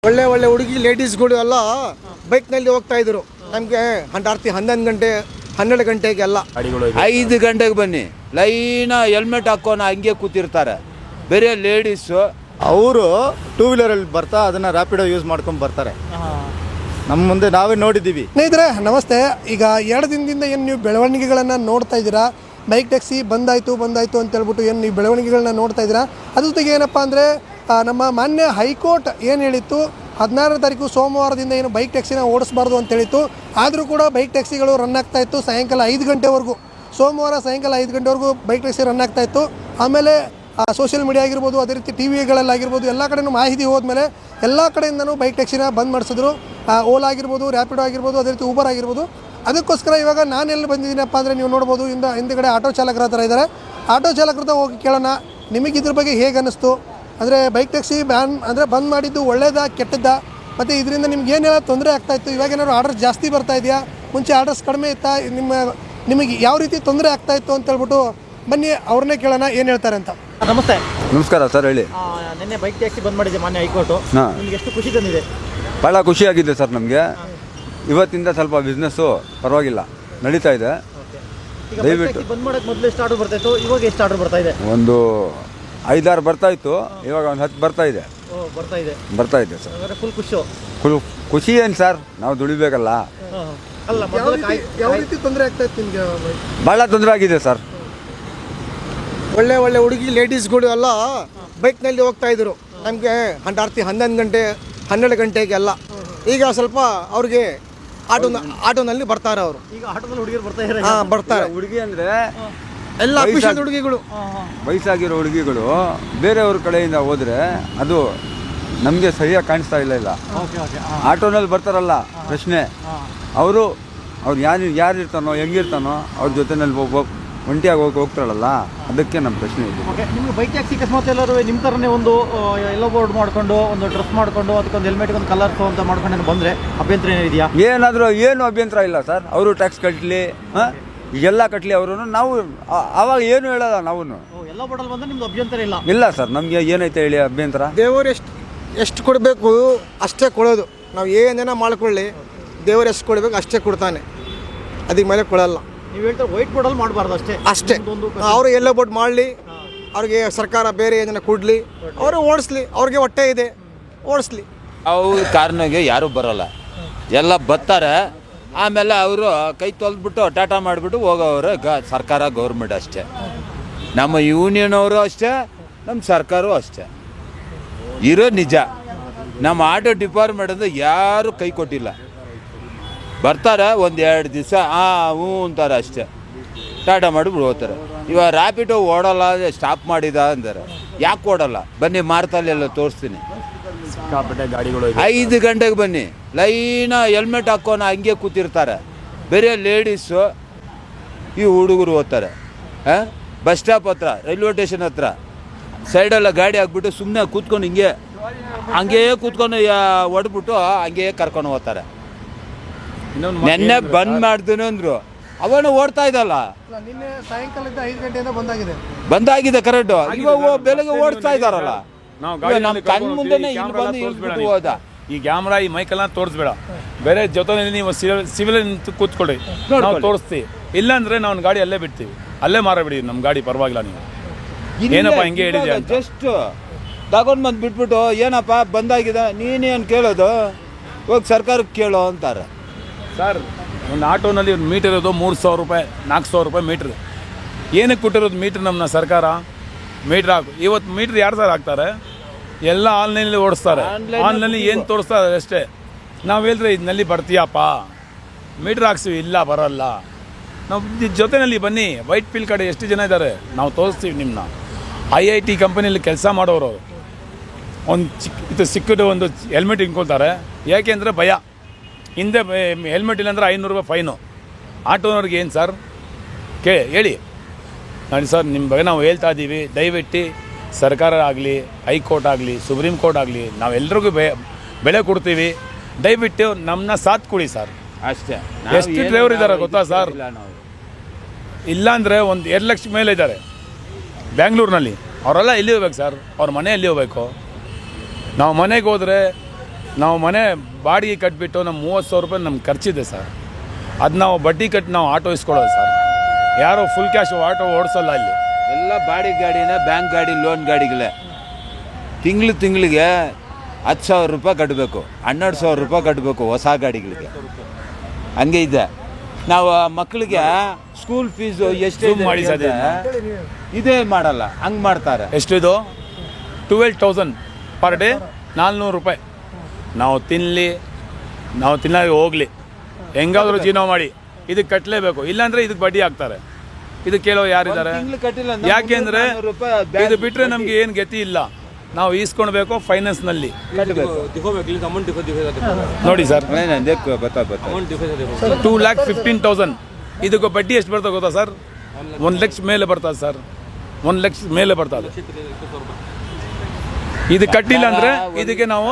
ಒಳ್ಳೆ ಒಳ್ಳೆ ಹುಡುಗಿ ಲೇಡೀಸ್ಗಳು ಎಲ್ಲ ಬೈಕ್ನಲ್ಲಿ ಹೋಗ್ತಾ ಇದ್ರು. ನಮಗೆ ರಾತ್ರಿ 11 ಗಂಟೆ 12 ಗಂಟೆಗೆಲ್ಲ 5 ಗಂಟೆಗೆ ಬನ್ನಿ, ಲೈನ ಹೆಲ್ಮೆಟ್ ಹಾಕೋನ ಹಂಗೆ ಕೂತಿರ್ತಾರೆ. ಬೇರೆ ಲೇಡೀಸು ಅವರು ಟೂ ವೀಲರಲ್ಲಿ ಬರ್ತಾ ಅದನ್ನು ರ್ಯಾಪಿಡೋ ಯೂಸ್ ಮಾಡ್ಕೊಂಡು ಬರ್ತಾರೆ. ನಮ್ಮ ಮುಂದೆ ನಾವೇ ನೋಡಿದ್ದೀವಿ. ಸ್ನೇಹಿತರೆ ನಮಸ್ತೆ. ಈಗ 2 ದಿನದಿಂದ ಏನು ನೀವು ಬೆಳವಣಿಗೆಗಳನ್ನು ನೋಡ್ತಾ ಇದ್ದೀರಾ, ಬೈಕ್ ಟ್ಯಾಕ್ಸಿ ಬಂದಾಯಿತು ಅಂತ ಹೇಳ್ಬಿಟ್ಟು ಏನು ನೀವು ಬೆಳವಣಿಗೆಗಳನ್ನ ನೋಡ್ತಾ ಇದ್ದೀರಾ. ಅದ್ರ ಜೊತೆಗೆ ಏನಪ್ಪ ಅಂದರೆ ನಮ್ಮ ಮಾನ್ಯ ಹೈಕೋರ್ಟ್ ಏನು ಹೇಳಿತ್ತು, 16ನೇ ತಾರೀಕು ಸೋಮವಾರದಿಂದ ಏನು ಬೈಕ್ ಟ್ಯಾಕ್ಸಿನ ಓಡಿಸಬಾರ್ದು ಅಂತ ಹೇಳಿತ್ತು. ಆದರೂ ಕೂಡ ಬೈಕ್ ಟ್ಯಾಕ್ಸಿಗಳು ರನ್ ಆಗ್ತಾಯಿತ್ತು ಸಾಯಂಕಾಲ 5 ಗಂಟೆವರೆಗೂ. ಸೋಮವಾರ ಸಾಯಂಕಾಲ 5 ಗಂಟೆವರೆಗೂ ಬೈಕ್ ಟ್ಯಾಕ್ಸಿ ರನ್ ಆಗ್ತಾಯಿತ್ತು. ಆಮೇಲೆ ಸೋಷಿಯಲ್ ಮೀಡಿಯಾ ಆಗಿರ್ಬೋದು, ಅದೇ ರೀತಿ ಟಿ ವಿಗಳಲ್ಲಾಗಿರ್ಬೋದು, ಎಲ್ಲ ಕಡೆಯೂ ಮಾಹಿತಿ ಹೋದ್ಮೇಲೆ ಎಲ್ಲ ಕಡೆಯಿಂದನೂ ಬೈಕ್ ಟ್ಯಾಕ್ಸಿನ ಬಂದ್ ಮಾಡಿಸಿದ್ರು. ಓಲಾ ಆಗಿರ್ಬೋದು, ರ್ಯಾಪಿಡೋ ಆಗಿರ್ಬೋದು, ಅದೇ ರೀತಿ ಊಬರ್ ಆಗಿರ್ಬೋದು. ಅದಕ್ಕೋಸ್ಕರ ಇವಾಗ ನಾನು ಎಲ್ಲಿ ಬಂದಿದ್ದೀನಪ್ಪ ಅಂದರೆ ನೀವು ನೋಡ್ಬೋದು, ಹಿಂದುಗಡೆ ಆಟೋ ಚಾಲಕರ ಹತ್ರ ಇದ್ದಾರೆ. ಆಟೋ ಚಾಲಕರ ಹತ್ರ ಹೋಗಿ ಕೇಳೋಣ, ನಿಮಗೆ ಇದ್ರ ಬಗ್ಗೆ ಹೇಗೆ ಅನ್ನಿಸ್ತು, ಅಂದರೆ ಬೈಕ್ ಟ್ಯಾಕ್ಸಿ ಬ್ಯಾನ್ ಅಂದರೆ ಬಂದ್ ಮಾಡಿದ್ದು ಒಳ್ಳೇದಾ ಕೆಟ್ಟದ್ದಾ, ಮತ್ತು ಇದರಿಂದ ನಿಮ್ಗೆ ಏನೆಲ್ಲ ತೊಂದರೆ ಆಗ್ತಾಯಿತ್ತು, ಇವಾಗ ಏನಾದ್ರು ಆರ್ಡರ್ಸ್ ಜಾಸ್ತಿ ಬರ್ತಾ ಇದೆಯಾ, ಮುಂಚೆ ಆರ್ಡರ್ಸ್ ಕಡಿಮೆ ಇತ್ತಾ, ನಿಮಗೆ ಯಾವ ರೀತಿ ತೊಂದರೆ ಆಗ್ತಾಯಿತ್ತು ಅಂತ ಹೇಳ್ಬಿಟ್ಟು ಬನ್ನಿ ಅವ್ರನ್ನೇ ಕೇಳೋಣ ಏನು ಹೇಳ್ತಾರೆ ಅಂತ. ನಮಸ್ತೆ. ನಮಸ್ಕಾರ ಸರ್, ಹೇಳಿ. ನಿನ್ನೆ ಬೈಕ್ ಟ್ಯಾಕ್ಸಿ ಬಂದ್ ಮಾಡಿದೆ ಮಾನ್ಯ ಹೈಕೋರ್ಟು. ನಿಮ್ಗೆ ಎಷ್ಟು ಖುಷಿ ತಂದಿದೆ? ಭಾಳ ಖುಷಿಯಾಗಿದೆ ಸರ್ ನಮಗೆ. ಇವತ್ತಿಂದ ಸ್ವಲ್ಪ ಬಿಸ್ನೆಸ್ಸು ಪರವಾಗಿಲ್ಲ ನಡೀತಾ ಇದೆ. ದಯವಿಟ್ಟು ಬಂದ್ ಮಾಡೋಕ್ಕೆ ಮೊದಲು ಎಷ್ಟು ಆರ್ಡರ್ ಬರ್ತಾಯಿತ್ತು, ಇವಾಗ ಎಷ್ಟು ಆರ್ಡರ್ ಬರ್ತಾ ಇದೆ? ಒಂದು 5-6 ಬರ್ತಾಯಿತ್ತು, ಇವಾಗ ಒಂದು 10 ಬರ್ತಾ ಇದೆ ಸರ್. ಫುಲ್ ಖುಷಿ ಏನು ಸರ್, ನಾವು ದುಡಿಬೇಕಲ್ಲ. ಅಲ್ಲ, ಯಾವ ರೀತಿ ತೊಂದರೆ ಆಗ್ತಾಯಿತ್ತು ನಿಮಗೆ? ಭಾಳ ತೊಂದರೆ ಆಗಿದೆ ಸರ್. ಒಳ್ಳೆ ಒಳ್ಳೆ ಹುಡುಗಿ ಲೇಡೀಸ್ಗಳು ಎಲ್ಲ ಬೈಕ್ನಲ್ಲಿ ಹೋಗ್ತಾ ಇದ್ರು. ನಮಗೆ ರಾತ್ರಿ 11 ಗಂಟೆ 12 ಗಂಟೆಗೆಲ್ಲ. ಈಗ ಸ್ವಲ್ಪ ಅವ್ರಿಗೆ ಆಟೋನಲ್ಲಿ ಬರ್ತಾರೆ ಅವರು. ಈಗ ಆಟೋದಲ್ಲಿ ಹುಡುಗಿರು ಬರ್ತಾ ಇದ್ದಾರೆ. ಬರ್ತಾರೆ. ಹುಡುಗಿ ಅಂದರೆ ಎಲ್ಲ ಅಫಿಷಿಯಲ್ ಹುಡುಗಿಗಳು, ವಯಸ್ಸಾಗಿರೋ ಹುಡುಗಿಗಳು ಬೇರೆಯವ್ರ ಕಡೆಯಿಂದ ಹೋದರೆ ಅದು ನಮಗೆ ಸರಿಯಾಗಿ ಕಾಣಿಸ್ತಾ ಇಲ್ಲ. ಆಟೋನಲ್ಲಿ ಬರ್ತಾರಲ್ಲ ಪ್ರಶ್ನೆ, ಅವ್ರು ಯಾರು ಇರ್ತಾನೋ ಹೆಂಗಿರ್ತಾನೋ ಅವ್ರ ಜೊತೆನಲ್ಲಿ ಒಂಟಿಯಾಗಿ ಹೋಗ್ತಾರಲ್ಲ, ಅದಕ್ಕೆ ನಮ್ಮ ಪ್ರಶ್ನೆ ಇದೆ. ನಿಮ್ಗೆ ಬೈಕ್ ಟ್ಯಾಕ್ಸಿ ಅಕಸ್ಮಾತ್ ಎಲ್ಲರೂ ನಿಮ್ಮ ಥರನೇ ಒಂದು ಎಲ್ಲೋ ಬೋರ್ಡ್ ಮಾಡಿಕೊಂಡು, ಒಂದು ಡ್ರೆಸ್ ಮಾಡಿಕೊಂಡು, ಅದಕ್ಕೊಂದು ಹೆಲ್ಮೆಟ್ಗೆ ಒಂದು ಕಲರ್ ಅಂತ ಮಾಡ್ಕೊಂಡು ಬಂದರೆ ಅಭ್ಯಂತರ ಏನಿದೆಯಾ? ಏನು ಅಭ್ಯಂತರ ಇಲ್ಲ ಸರ್. ಅವರು ಟ್ಯಾಕ್ಸ್ ಕಟ್ಟಲಿ, ಎಲ್ಲ ಕಟ್ಟಲಿ ಅವರು. ನಾವು ಆವಾಗ ಏನು ಹೇಳಲ್ಲ. ನಾವು ಎಲ್ಲ ಬೋರ್ಡಲ್ಲಿ ಬಂದರೆ ನಿಮ್ದು ಅಭ್ಯಂತರ ಇಲ್ಲ ಸರ್. ನಮಗೆ ಏನೈತೆ ಹೇಳಿ ಅಭ್ಯಂತರ? ದೇವರು ಎಷ್ಟು ಕೊಡಬೇಕು ಅಷ್ಟೇ ಕೊಡೋದು. ನಾವು ಏನೇನ ಮಾಡ್ಕೊಳ್ಳಿ, ದೇವರು ಎಷ್ಟು ಕೊಡಬೇಕು ಅಷ್ಟೇ ಕೊಡ್ತಾನೆ, ಅದಕ್ಕೆ ಮೇಲೆ ಕೊಡಲ್ಲ. ನೀವು ಹೇಳ್ತಾರೆ ವೈಟ್ ಬೋರ್ಡಲ್ಲಿ ಮಾಡಬಾರ್ದು ಅಷ್ಟೇ. ಅವರು ಎಲ್ಲೋ ಬೋರ್ಡ್ ಮಾಡಲಿ, ಅವ್ರಿಗೆ ಸರ್ಕಾರ ಬೇರೆ ಏನೇನ ಕೊಡಲಿ, ಅವರು ಓಡಿಸ್ಲಿ, ಅವ್ರಿಗೆ ಹೊಟ್ಟೆ ಇದೆ ಓಡಿಸ್ಲಿ. ಅವ್ರ ಕಾರಣಕ್ಕೆ ಯಾರೂ ಬರೋಲ್ಲ, ಎಲ್ಲ ಬರ್ತಾರೆ. ಆಮೇಲೆ ಅವರು ಕೈ ತೊಳೆದ್ಬಿಟ್ಟು ಟಾಟಾ ಮಾಡಿಬಿಟ್ಟು ಹೋಗೋರು ಸರ್ಕಾರ, ಗೌರ್ಮೆಂಟ್ ಅಷ್ಟೇ. ನಮ್ಮ ಯೂನಿಯನ್ ಅವರು ಅಷ್ಟೇ, ನಮ್ಮ ಸರ್ಕಾರವೂ ಅಷ್ಟೇ ಇರೋ ನಿಜ. ನಮ್ಮ ಆಟೋ ಡಿಪಾರ್ಟ್ಮೆಂಟ್ ಅಂದರೆ ಯಾರೂ ಕೈ ಕೊಟ್ಟಿಲ್ಲ. ಬರ್ತಾರೆ, 1-2 ದಿವಸ ಹ್ಞೂ ಅಂತಾರೆ ಅಷ್ಟೇ, ಟಾಟಾ ಮಾಡಿಬಿಟ್ಟು ಹೋಗ್ತಾರೆ. ಇವಾಗ ರ್ಯಾಪಿಡೋ ಓಡಲ್ಲ, ಸ್ಟಾಪ್ ಮಾಡಿದ ಅಂತಾರೆ. ಯಾಕೆ ಓಡಲ್ಲ? ಬನ್ನಿ ಮಾರ್ತಲ್ಲೆಲ್ಲ ತೋರಿಸ್ತೀನಿ. 5 ಗಂಟೆಗೆ ಬನ್ನಿ, ಲೈನ ಹೆಲ್ಮೆಟ್ ಹಾಕೋನ ಹಂಗೆ ಕೂತಿರ್ತಾರೆ. ಬೇರೆ ಲೇಡೀಸು ಈ ಹುಡುಗರು ಹೋಗ್ತಾರೆ. ಬಸ್ ಸ್ಟಾಪ್ ಹತ್ರ, ರೈಲ್ವೆ ಸ್ಟೇಷನ್ ಹತ್ರ ಸೈಡೆಲ್ಲ ಗಾಡಿ ಹಾಕ್ಬಿಟ್ಟು ಸುಮ್ಮನೆ ಕೂತ್ಕೊಂಡು ಹಂಗೇ ಕೂತ್ಕೊಂಡು ಹೊಡ್ಬಿಟ್ಟು ಹಂಗೇ ಕರ್ಕೊಂಡು ಹೋಗ್ತಾರೆ. ನೆನ್ನೆ ಬಂದ್ ಮಾಡ್ತೀನಿ ಅಂದರು, ಅವನು ಓಡ್ತಾ ಇದ್ದಲ್ಲ. ನಿನ್ನೆ ಸಾಯಂಕಾಲದ 5 ಗಂಟೆಯಿಂದ ಬಂದಾಗಿದೆ ಕರೆಕ್ಟ್. ಇವಾಗ ಬೆಳಗ್ಗೆ ಓಡಿಸ್ತಾ ಇದ್ದಾರಲ್ಲ, ನಮ್ಮ ಕಣ್ ಮುಂದೆನೇ ಇಲ್ಲಿ ಬಂದು ಇಳ್ಬಿಟ್ಟು ಹೋದ. ಈ ಕ್ಯಾಮ್ರಾ ಈ ಮೈಕೆಲ್ಲ ತೋರಿಸ್ಬೇಡ, ಬೇರೆ ಜೊತೆಯಲ್ಲಿ ನೀವು ಸಿವಿಲ್ ಕೂತ್ಕೊಳ್ಳಿ, ನಾವು ತೋರಿಸ್ತೀವಿ. ಇಲ್ಲಾಂದ್ರೆ ನಾವು ಗಾಡಿ ಅಲ್ಲೇ ಬಿಡ್ತೀವಿ, ಅಲ್ಲೇ ಮಾರಬಿಡಿ ನಮ್ಮ ಗಾಡಿ, ಪರವಾಗಿಲ್ಲ. ನೀವು ಏನಪ್ಪ ಹಿಂಗೆ ಹೇಳಿದ್ಯಾ? ಜಸ್ಟ್ ತಗೊಂಡು ಬಂದು ಬಿಟ್ಬಿಟ್ಟು ಏನಪ್ಪ ಬಂದಾಗಿದೆ ನೀನೇನು ಕೇಳೋದು, ಹೋಗಿ ಸರ್ಕಾರಕ್ಕೆ ಕೇಳೋ ಅಂತಾರೆ ಸರ್. ಒಂದು ಆಟೋನಲ್ಲಿ ಒಂದು ಮೀಟರ್ ಇರೋದು 3,000 ರೂಪಾಯಿ 4,000 ರೂಪಾಯಿ ಮೀಟ್ರ್. ಏನಕ್ಕೆ ಕೊಟ್ಟಿರೋದು ಮೀಟ್ರ್ ನಮ್ಮನ್ನ ಸರ್ಕಾರ? ಮೀಟ್ರ್ ಇವತ್ತು ಮೀಟ್ರ್ ಯಾರು ಸರ್ ಹಾಕ್ತಾರೆ? ಎಲ್ಲ ಆನ್ಲೈನಲ್ಲಿ ಓಡಿಸ್ತಾರೆ. ಆನ್ಲೈನಲ್ಲಿ ಏನು ತೋರಿಸ್ತಾರೆ ಅಷ್ಟೇ. ನಾವು ಹೇಳಿದ್ರೆ ಇದನ್ನಲ್ಲಿ ಬರ್ತೀಯಪ್ಪ ಮೀಟ್ರ್ ಹಾಕ್ಸ್ತೀವಿ, ಇಲ್ಲ ಬರೋಲ್ಲ. ನಾವು ಜೊತೆಯಲ್ಲಿ ಬನ್ನಿ, ವೈಟ್ ಫೀಲ್ಡ್ ಕಡೆ ಎಷ್ಟು ಜನ ಇದ್ದಾರೆ ನಾವು ತೋರಿಸ್ತೀವಿ ನಿಮ್ಮನ್ನ. IIT ಕಂಪನಿಯಲ್ಲಿ ಕೆಲಸ ಮಾಡೋರು ಒಂದು ಸಿಕ್ಕಿಟ್ಟು ಒಂದು ಹೆಲ್ಮೆಟ್ ಇಟ್ಕೊಳ್ತಾರೆ. ಯಾಕೆಂದರೆ ಭಯ. ಹಿಂದೆ ಹೆಲ್ಮೆಟ್ ಇಲ್ಲಾಂದ್ರೆ 500 ರೂಪಾಯಿ ಫೈನು. ಆಟೋನವ್ರಿಗೆ ಏನು ಸರ್ ಹೇಳಿ ನೋಡಿ ಸರ್, ನಿಮ್ಮ ಬಗ್ಗೆ ನಾವು ಹೇಳ್ತಾ ಇದ್ದೀವಿ. ದಯವಿಟ್ಟು ಸರ್ಕಾರ ಆಗಲಿ, ಹೈಕೋರ್ಟ್ ಆಗಲಿ, ಸುಪ್ರೀಂ ಕೋರ್ಟ್ ಆಗಲಿ, ನಾವೆಲ್ಲರಿಗೂ ಬೆಲೆ ಕೊಡ್ತೀವಿ. ದಯವಿಟ್ಟು ನಮ್ಮನ್ನ ಸಾಥ್ ಕೊಡಿ ಸರ್ ಅಷ್ಟೇ. ಎಷ್ಟು ಡ್ರೈವರ್ ಇದ್ದಾರೆ ಗೊತ್ತಾ ಸರ್? ಇಲ್ಲಾಂದರೆ ಒಂದು 2 ಲಕ್ಷ ಮೇಲೆ ಇದ್ದಾರೆ ಬ್ಯಾಂಗ್ಳೂರಿನಲ್ಲಿ. ಅವರೆಲ್ಲ ಎಲ್ಲಿ ಹೋಗ್ಬೇಕು ಸರ್? ಅವ್ರ ಮನೆ ಎಲ್ಲಿ ಹೋಗ್ಬೇಕು? ನಾವು ಮನೆಗೆ ಹೋದರೆ ನಾವು ಮನೆ ಬಾಡಿಗೆ ಕಟ್ಬಿಟ್ಟು ನಮ್ಮ 30,000 ರೂಪಾಯಿ ನಮ್ಗೆ ಖರ್ಚಿದೆ ಸರ್. ಅದು ನಾವು ಬಡ್ಡಿ ಕಟ್ಟಿ ನಾವು ಆಟೋ ಇಸ್ಕೊಳ್ಳೋದು ಸರ್. ಯಾರೋ ಫುಲ್ ಕ್ಯಾಶ್ ಆಟೋ ಓಡಿಸಲ್ಲ ಇಲ್ಲಿ. ಎಲ್ಲ ಬಾಡಿಗೆ ಗಾಡಿನ ಬ್ಯಾಂಕ್ ಗಾಡಿ ಲೋನ್ ಗಾಡಿಗಳೇ. ತಿಂಗಳಿಗೆ 10,000 ರೂಪಾಯಿ ಕಟ್ಟಬೇಕು, 12,000 ರೂಪಾಯಿ ಕಟ್ಟಬೇಕು ಹೊಸ ಗಾಡಿಗಳಿಗೆ. ಹಂಗೆ ಇದೆ. ನಾವು ಮಕ್ಕಳಿಗೆ ಸ್ಕೂಲ್ ಫೀಸು ಎಷ್ಟು ಮಾಡಿ ಸರ್ ಇದೇ ಮಾಡಲ್ಲ, ಹಂಗೆ ಮಾಡ್ತಾರೆ. ಎಷ್ಟಿದು 12,000 ಪರ್ ಡೇ, 400 ರೂಪಾಯಿ. ನಾವು ತಿನ್ನೋಕೆ ಹೋಗಲಿ, ಹೆಂಗಾದ್ರೂ ಜೀವನ ಮಾಡಿ ಇದಕ್ಕೆ ಕಟ್ಟಲೇಬೇಕು. ಇಲ್ಲಾಂದರೆ ಇದಕ್ಕೆ ಬಡ್ಡಿ ಹಾಕ್ತಾರೆ. ಇದು ಕೇಳೋ ಯಾರಿದ್ದಾರೆ? ಯಾಕೆಂದರೆ ಇದು ಬಿಟ್ಟರೆ ನಮಗೆ ಏನು ಗತಿ ಇಲ್ಲ. ನಾವು ಈಸ್ಕೊಳ್ಬೇಕು ಫೈನಾನ್ಸ್ನಲ್ಲಿ. ನೋಡಿ ಸರ್, 2,15,000. ಇದಕ್ಕೆ ಬಡ್ಡಿ ಎಷ್ಟು ಬರ್ತದೆ ಗೊತ್ತಾ ಸರ್? 1 ಲಕ್ಷ ಮೇಲೆ ಬರ್ತದೆ ಸರ್. 1 ಲಕ್ಷ ಮೇಲೆ ಬರ್ತದೆ. ಇದು ಕಟ್ಟಿಲ್ಲ ಅಂದ್ರೆ ಇದಕ್ಕೆ ನಾವು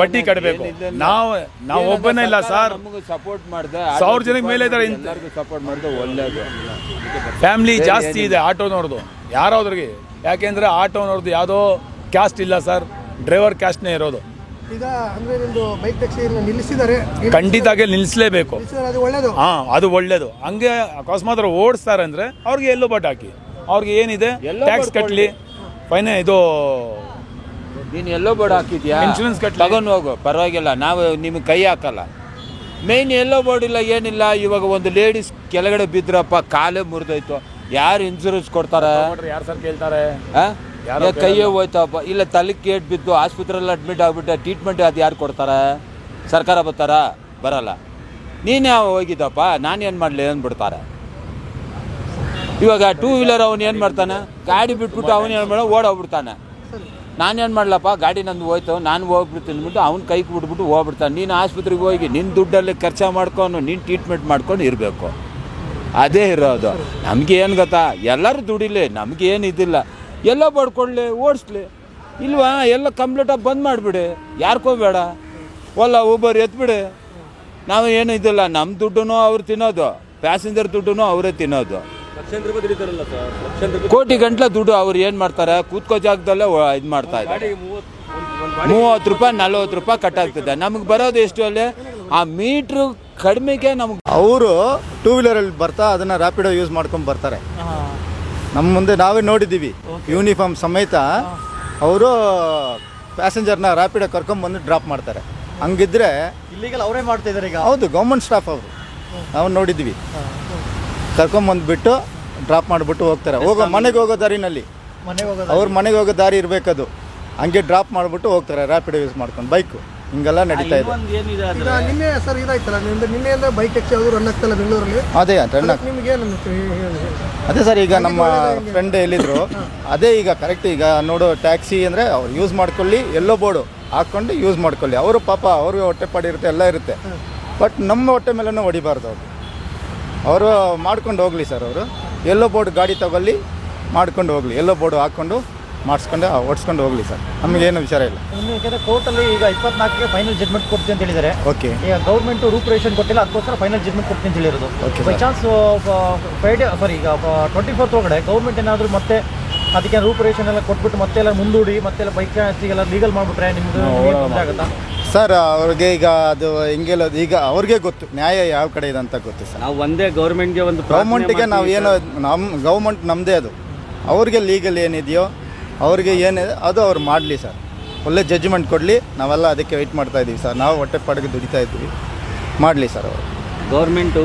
ಬಡ್ಡಿ ಕಟ್ಟಬೇಕು. ನಾವು ಒಬ್ಬನೇ ಇಲ್ಲ ಸರ್, ಸಪೋರ್ಟ್ ಮಾಡಿದೆ. 1000 ಜನಕ್ಕೆ ಮೇಲೆ ಇದ್ದಾರೆ. ಸಪೋರ್ಟ್ ಮಾಡಿದೆ, ಒಳ್ಳೇದು. ಫ್ಯಾಮಿಲಿ ಜಾಸ್ತಿ ಇದೆ ಆಟೋನವ್ರದ್ದು, ಯಾರಾದ್ರಿಗೆ. ಯಾಕೆಂದ್ರೆ ಆಟೋನವ್ರದ್ದು ಯಾವುದೋ ಕ್ಯಾಸ್ಟ್ ಇಲ್ಲ ಸರ್, ಡ್ರೈವರ್ ಕ್ಯಾಸ್ಟ್ನೇ ಇರೋದು. ಈಗ ಅಂದ್ರೆ ನಿಮ್ದು ಬೈಕ್ ಟ್ಯಾಕ್ಸಿ ನಿಲ್ಲಿಸಿದ್ದಾರೆ, ಖಂಡಿತಾಗಿ ನಿಲ್ಲಿಸಲೇಬೇಕು. ಅದು ಒಳ್ಳೇದು. ಅದು ಒಳ್ಳೇದು. ಹಂಗೆ ಅಕಸ್ಮಾತ್ ಓಡಿಸ್ತಾರೆ ಅಂದ್ರೆ ಅವ್ರಿಗೆ ಎಲ್ಲೋ ಬಟ್ ಹಾಕಿ, ಅವ್ರಿಗೆ ಏನಿದೆ ಟ್ಯಾಕ್ಸ್ ಕಟ್ಟಲಿ, ಇದು ನೀನು ಎಲ್ಲೋ ಬೋರ್ಡ್ ಹಾಕಿದ್ಯಾ, ಇನ್ಶೂರೆನ್ಸ್ ಕಟ್ಟಿ ತಗೊಂಡು ಹೋಗು, ಪರವಾಗಿಲ್ಲ, ನಾವು ನಿಮಗೆ ಕೈ ಹಾಕಲ್ಲ. ಮೇಯ್ನ್ ಎಲ್ಲೋ ಬೋರ್ಡ್ ಇಲ್ಲ, ಏನಿಲ್ಲ. ಇವಾಗ ಒಂದು ಲೇಡೀಸ್ ಕೆಳಗಡೆ ಬಿದ್ರಪ್ಪ, ಕಾಲೇ ಮುರಿದೋಯ್ತು, ಯಾರು ಇನ್ಶೂರೆನ್ಸ್ ಕೊಡ್ತಾರೆ? ಯಾರು ಸರ್ ಕೇಳ್ತಾರೆ? ಕೈಯೇ ಹೋಯ್ತಪ್ಪ, ಇಲ್ಲ ತಲೆಗೆ ಕೇಟ್ ಬಿದ್ದು ಆಸ್ಪತ್ರೆಯಲ್ಲಿ ಅಡ್ಮಿಟ್ ಆಗಿಬಿಟ್ಟೆ, ಟ್ರೀಟ್ಮೆಂಟ್ ಅದು ಯಾರು ಕೊಡ್ತಾರೆ? ಸರ್ಕಾರ ಬರ್ತಾರಾ? ಬರಲ್ಲ. ನೀನೇ ಹೋಗಿದ್ದಪ್ಪ, ನಾನೇನು ಮಾಡಲಿ ಅಂದ್ಬಿಡ್ತಾರೆ. ಇವಾಗ 2 ವೀಲರ್ ಅವನು ಏನು ಮಾಡ್ತಾನೆ? ಗಾಡಿ ಬಿಟ್ಬಿಟ್ಟು ಅವನು ಏನು ಮಾಡೋ ಓಡೋಗ್ಬಿಡ್ತಾನೆ. ನಾನೇನು ಮಾಡಲಪ್ಪ, ಗಾಡಿ ನಂದು ಹೋಯ್ತು, ನಾನು ಹೋಗ್ಬಿಡ್ತೀನಿ ಅಂದ್ಬಿಟ್ಟು ಅವ್ನು ಕೈಗೆ ಬಿಟ್ಬಿಟ್ಟು ಹೋಗ್ಬಿಡ್ತಾನೆ. ನೀನು ಆಸ್ಪತ್ರೆಗೆ ಹೋಗಿ ನಿನ್ನ ದುಡ್ಡಲ್ಲಿ ಖರ್ಚು ಮಾಡ್ಕೊಂಡು ನೀನು ಟ್ರೀಟ್ಮೆಂಟ್ ಮಾಡ್ಕೊಂಡು ಇರಬೇಕು. ಅದೇ ಇರೋದು. ನಮಗೇನು ಗೊತ್ತಾ, ಎಲ್ಲರೂ ದುಡಿಲಿ, ನಮಗೇನು ಇದಿಲ್ಲ. ಎಲ್ಲೋ ಬಡ್ಕೊಳ್ಳಿ, ಓಡಿಸ್ಲಿ, ಇಲ್ವಾ ಎಲ್ಲ ಕಂಪ್ಲೀಟಾಗಿ ಬಂದ್ ಮಾಡಿಬಿಡಿ, ಯಾರಿಗೋ ಬೇಡ. ಒಲ್ಲ ಊಬರ್ ಎತ್ಬಿಡಿ, ನಾವು ಏನು ಇದಿಲ್ಲ. ನಮ್ಮ ದುಡ್ಡು ಅವ್ರು ತಿನ್ನೋದು, ಪ್ಯಾಸೆಂಜರ್ ದುಡ್ಡು ಅವರೇ ತಿನ್ನೋದು. ಕೋಟಿ ಗಂಟ್ಲೆ ದುಡ್ಡು ಅವ್ರು ಏನು ಮಾಡ್ತಾರೆ? ಕೂತ್ಕೋ ಜಾಗದಲ್ಲೇ ಇದು ಮಾಡ್ತಾ ಇದ್ದಾರೆ. 30 ರೂಪಾಯಿ 40 ರೂಪಾಯಿ ಕಟ್ಟಾಗ್ತದೆ. ನಮಗೆ ಬರೋದು ಎಷ್ಟು ಅಲ್ಲಿ? ಆ ಮೀಟ್ರು ಕಡಿಮೆಗೆ ನಮ್ಗೆ. ಅವರು 2 ವೀಲರಲ್ಲಿ ಬರ್ತಾ ಅದನ್ನು ರ್ಯಾಪಿಡೋ ಯೂಸ್ ಮಾಡ್ಕೊಂಡು ಬರ್ತಾರೆ. ನಮ್ಮ ಮುಂದೆ ನಾವೇ ನೋಡಿದ್ದೀವಿ, ಯೂನಿಫಾರ್ಮ್ ಸಮೇತ ಅವರು ಪ್ಯಾಸೆಂಜರ್ನ ರ್ಯಾಪಿಡೋ ಕರ್ಕೊಂಬಂದು ಡ್ರಾಪ್ ಮಾಡ್ತಾರೆ. ಹಂಗಿದ್ರೆ ಇಲ್ಲಿಗೆಲ್ಲ ಅವರೇ ಮಾಡ್ತಾ ಇದ್ದಾರೆ ಈಗ. ಹೌದು, ಗೌರ್ಮೆಂಟ್ ಸ್ಟಾಫ್ ಅವರು, ನಾವು ನೋಡಿದ್ದೀವಿ. ಕರ್ಕೊಂಬಂದುಬಿಟ್ಟು ಡ್ರಾಪ್ ಮಾಡಿಬಿಟ್ಟು ಹೋಗ್ತಾರೆ. ಮನೆಗೆ ಹೋಗೋ ದಾರಿನಲ್ಲಿ, ಅವ್ರ ಮನೆಗೆ ಹೋಗೋ ದಾರಿ ಇರಬೇಕದು. ಹಂಗೆ ಡ್ರಾಪ್ ಮಾಡಿಬಿಟ್ಟು ಹೋಗ್ತಾರೆ ರ್ಯಾಪಿಡೋ ಯೂಸ್ ಮಾಡ್ಕೊಂಡು. ಬೈಕು ಹಿಂಗೆಲ್ಲ ನಡೀತಾ ಇದೆ. ನಿನ್ನೆ ಸರ್ ಇದಾಯ್ತಲ್ಲ, ನಿನ್ನೆಯಿಂದ ಬೈಕ್ ಟ್ಯಾಕ್ಸಿ ಯಾವುದು ರನ್ ಆಗ್ತಲ್ಲ ಬೆಂಗಳೂರಲ್ಲಿ? ಅದೇ ರನ್ ನಿಮ್ಗೆ ಏನು ಅದೇ ಸರ್, ಈಗ ನಮ್ಮ ಫ್ರೆಂಡ್ ಹೇಳಿದ್ರು ಅದೇ. ಈಗ ಕರೆಕ್ಟ್, ಈಗ ನೋಡು, ಟ್ಯಾಕ್ಸಿ ಅಂದರೆ ಅವ್ರು ಯೂಸ್ ಮಾಡ್ಕೊಳ್ಳಿ, ಎಲ್ಲೋ ಬೋರ್ಡು ಹಾಕ್ಕೊಂಡು ಯೂಸ್ ಮಾಡ್ಕೊಳ್ಳಿ. ಅವರು ಪಾಪ ಅವ್ರಿಗೆ ಹೊಟ್ಟೆಪಾಡಿ ಇರುತ್ತೆ, ಎಲ್ಲ ಇರುತ್ತೆ. ಬಟ್ ನಮ್ಮ ಹೊಟ್ಟೆ ಮೇಲೂ ಹೊಡಿಬಾರ್ದು. ಅವರು ಮಾಡ್ಕೊಂಡು ಹೋಗಲಿ ಸರ್. ಅವರು ಎಲ್ಲೋ ಬೋರ್ಡ್ ಗಾಡಿ ತಗೊಳ್ಳಿ, ಮಾಡ್ಕೊಂಡು ಹೋಗಲಿ, ಎಲ್ಲೋ ಬೋರ್ಡು ಹಾಕ್ಕೊಂಡು ಮಾಡಿಸ್ಕೊಂಡು ಓಡಿಸ್ಕೊಂಡು ಹೋಗಲಿ ಸರ್. ನಮಗೇನು ವಿಚಾರ ಇಲ್ಲ. ಯಾಕಂದರೆ ಕೋರ್ಟಲ್ಲಿ ಈಗ 24ಕ್ಕೆ ಫೈನಲ್ ಜಡ್ಮೆಂಟ್ ಕೊಡ್ತೀನಿ ಅಂತ ಹೇಳಿದ್ದಾರೆ. ಓಕೆ, ಈಗ ಗೌರ್ಮೆಂಟು ರೂಪರೇಷನ್ ಕೊಟ್ಟಿಲ್ಲ, ಅದಕ್ಕೋಸ್ಕರ ಫೈನಲ್ ಜಡ್ಮೆಂಟ್ ಕೊಡ್ತೀನಿ ಅಂತ ಹೇಳಿರೋದು. ಓಕೆ, ಬೈ ಚಾನ್ಸ್ ಫ್ರೈಡೇ ಈಗ 24th ಒಳಗಡೆ ಗೌರ್ಮೆಂಟ್ ಏನಾದರೂ ಮತ್ತೆ ಅದಕ್ಕೆ ರೂಪರೇಷನ್ ಎಲ್ಲ ಕೊಟ್ಬಿಟ್ಟು ಮತ್ತೆ ಎಲ್ಲ ಮುಂದೂಡಿ ಮತ್ತೆಲ್ಲ ಬೈಕ್ ಟ್ಯಾಕ್ಸಿಗೆಲ್ಲ ಲೀಗಲ್ ಮಾಡಿಬಿಟ್ರೆ ನಿಮ್ಗೆ ತೊಂದರೆ ಆಗುತ್ತಾ ಸರ್? ಅವ್ರಿಗೆ ಈಗ ಅದು ಹಿಂಗೆಲ್ಲೋದು, ಈಗ ಅವ್ರಿಗೆ ಗೊತ್ತು ನ್ಯಾಯ ಯಾವ ಕಡೆ ಇದೆ ಅಂತ ಗೊತ್ತು ಸರ್. ನಾವು ಒಂದೇ ಗೌರ್ಮೆಂಟ್ಗೆ ಗೌರ್ಮೆಂಟಿಗೆ ನಾವು ಏನೋ ಗೌರ್ಮೆಂಟ್ ನಮ್ಮದೇ ಅದು. ಅವ್ರಿಗೆ ಲೀಗಲ್ ಏನಿದೆಯೋ, ಅವ್ರಿಗೆ ಏನಿದೆ ಅದು ಅವ್ರು ಮಾಡಲಿ ಸರ್. ಒಳ್ಳೆ ಜಡ್ಜ್ಮೆಂಟ್ ಕೊಡಲಿ, ನಾವೆಲ್ಲ ಅದಕ್ಕೆ ವೆಯ್ಟ್ ಮಾಡ್ತಾ ಇದ್ದೀವಿ ಸರ್. ನಾವು ಹೊಟ್ಟೆಪಾಡಿಗೆ ದುಡಿತಾ ಇದ್ದೀವಿ, ಮಾಡಲಿ ಸರ್ ಅವರು. ಗೌರ್ಮೆಂಟು